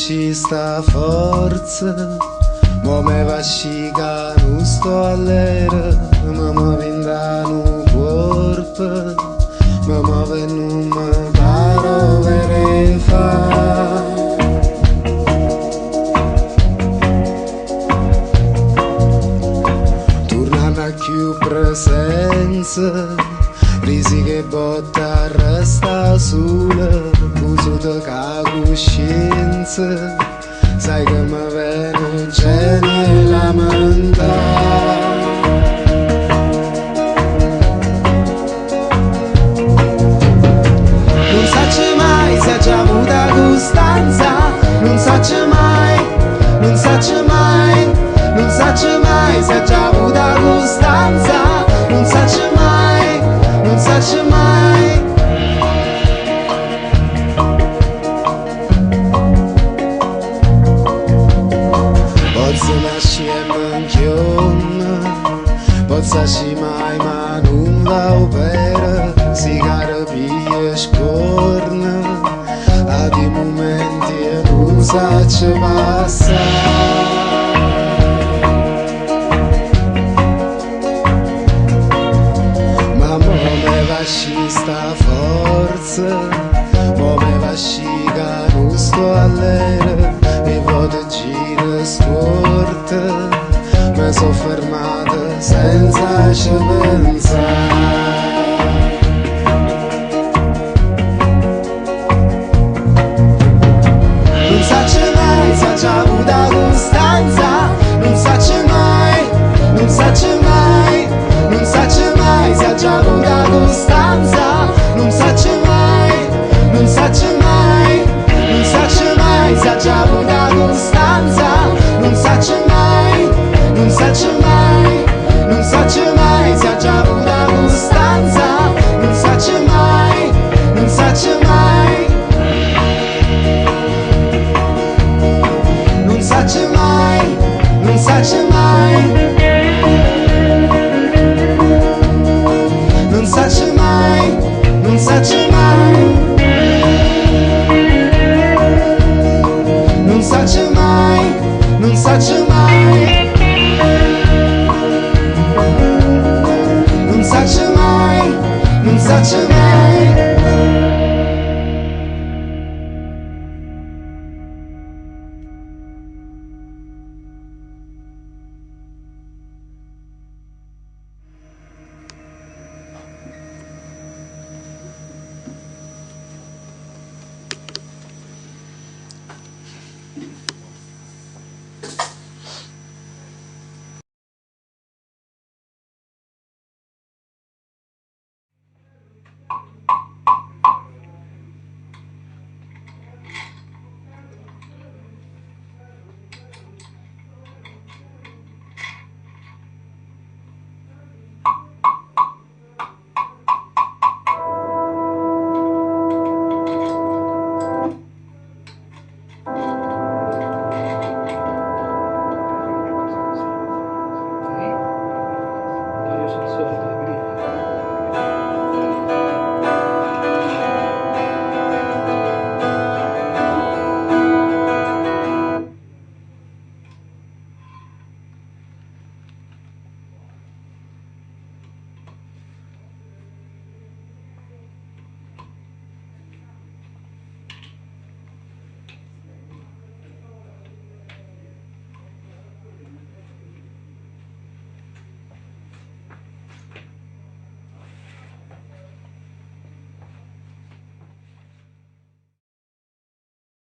Și sta forță, me va și ca nu sto all'era, mă vindrà nu corpo, mă nu mă paro vere fa. Tornando a più presenza, risi che botta resta sola, uso ca coscienza, sai che mi viene c'è nella mente. Non sacci mai se c'è avuta costanza, non sacci mai, non sacci mai, non sacci mai se c'è avuta costanza, non sacci mai, non sacci mai. Posso nascere in chioma, posso nascere mai ma non va bene, si carapia scorna, a dei momenti non sa ci passa. Ci sta forza, me va sciga non sto all'era e vado gira scorta, mi sono fermata senza ci pensare. Non sacci mai se c'è avuta costanza, non sacci mai, non sacci mai, non sacci mai se c'è avuta costanza, non sacci mai, non sacci mai, non sacci mai se c'è avuta costanza, non sacci mai, non sacci mai, non sacci mai se c'è avuta costanza, non sacci mai, non sacci mai, non sacci mai, non sacci mai.